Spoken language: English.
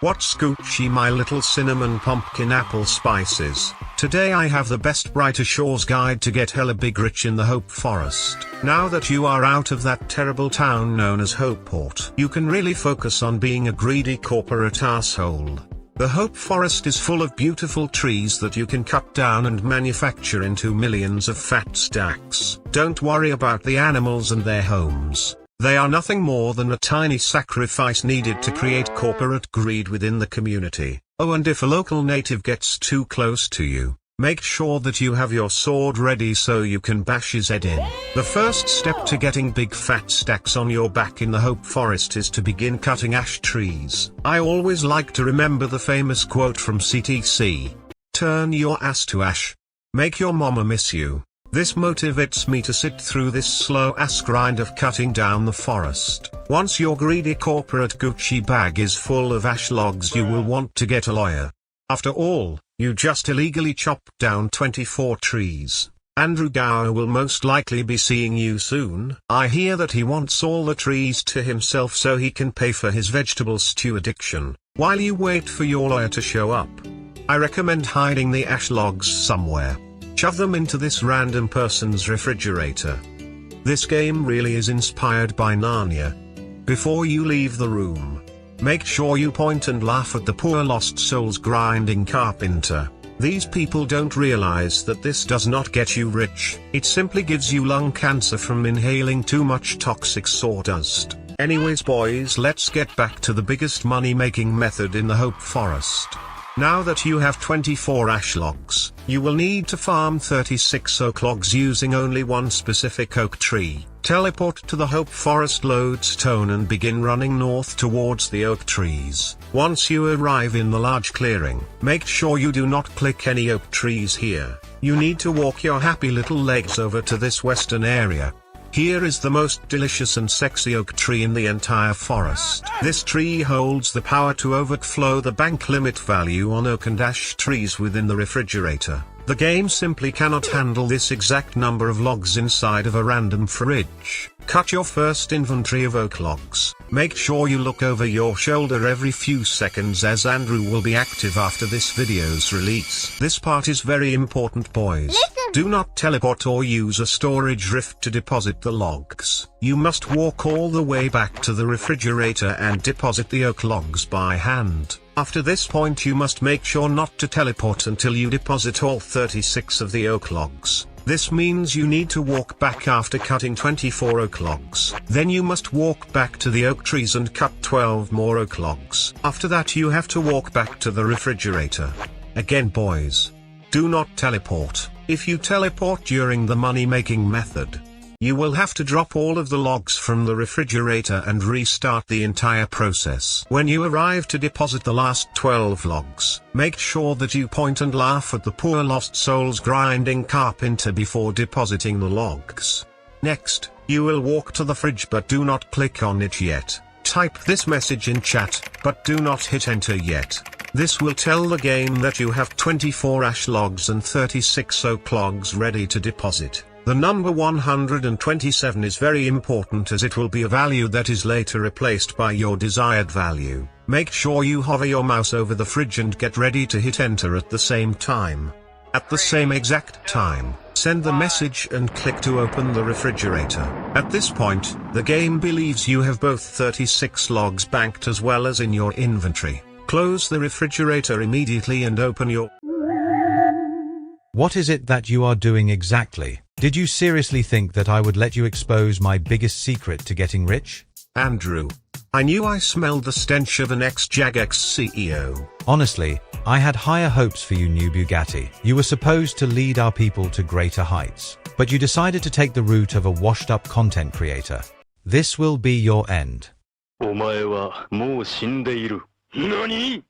What's Gucci my little cinnamon pumpkin apple spices? Today I have the best brighter shores guide to get hella big rich in the Hope Forest. Now that you are out of that terrible town known as Hopeport, you can really focus on being a greedy corporate asshole. The Hope Forest is full of beautiful trees that you can cut down and manufacture into millions of fat stacks. Don't worry about the animals and their homes. They are nothing more than a tiny sacrifice needed to create corporate greed within the community. Oh, and if a local native gets too close to you, make sure that you have your sword ready so you can bash his head in. The first step to getting big fat stacks on your back in the Hope Forest is to begin cutting ash trees. I always like to remember the famous quote from CTC. Turn your ass to ash. Make your mama miss you. This motivates me to sit through this slow ass grind of cutting down the forest. Once your greedy corporate Gucci bag is full of ash logs, you will want to get a lawyer. After all, you just illegally chopped down 24 trees. Andrew Gower will most likely be seeing you soon. I hear that he wants all the trees to himself so he can pay for his vegetable stew addiction. While you wait for your lawyer to show up, I recommend hiding the ash logs somewhere. Shove them into this random person's refrigerator. This game really is inspired by Narnia. Before you leave the room, make sure you point and laugh at the poor lost souls grinding carpenter. These people don't realize that this does not get you rich. It simply gives you lung cancer from inhaling too much toxic sawdust. Anyways boys, let's get back to the biggest money-making method in the Hope Forest. Now that you have 24 ash logs, you will need to farm 36 oak logs using only one specific oak tree. Teleport to the Hope Forest lodestone and begin running north towards the oak trees. Once you arrive in the large clearing, make sure you do not click any oak trees here. You need to walk your happy little legs over to this western area. Here is the most delicious and sexy oak tree in the entire forest. This tree holds the power to overflow the bank limit value on oak and ash trees within the refrigerator. The game simply cannot handle this exact number of logs inside of a random fridge. Cut your first inventory of oak logs. Make sure you look over your shoulder every few seconds as Andrew will be active after this video's release. This part is very important boys. Do not teleport or use a storage rift to deposit the logs. You must walk all the way back to the refrigerator and deposit the oak logs by hand. After this point you must make sure not to teleport until you deposit all 36 of the oak logs. This means you need to walk back after cutting 24 oak logs. Then you must walk back to the oak trees and cut 12 more oak logs. After that you have to walk back to the refrigerator. Again boys, do not teleport. If you teleport during the money-making method, you will have to drop all of the logs from the refrigerator and restart the entire process. When you arrive to deposit the last 12 logs, make sure that you point and laugh at the poor lost souls grinding carpenter before depositing the logs. Next, you will walk to the fridge but do not click on it yet. Type this message in chat, but do not hit enter yet. This will tell the game that you have 24 ash logs and 36 oak logs ready to deposit. The number 127 is very important as it will be a value that is later replaced by your desired value. Make sure you hover your mouse over the fridge and get ready to hit enter at the same time. At the same exact time, send the message and click to open the refrigerator. At this point, the game believes you have both 36 logs banked as well as in your inventory. Close the refrigerator immediately and open your... What is it that you are doing exactly? Did you seriously think that I would let you expose my biggest secret to getting rich? Andrew, I knew I smelled the stench of an ex-Jagex CEO. Honestly, I had higher hopes for you, new Bugatti. You were supposed to lead our people to greater heights, but you decided to take the route of a washed-up content creator. This will be your end. お前はもう死んでいる。何？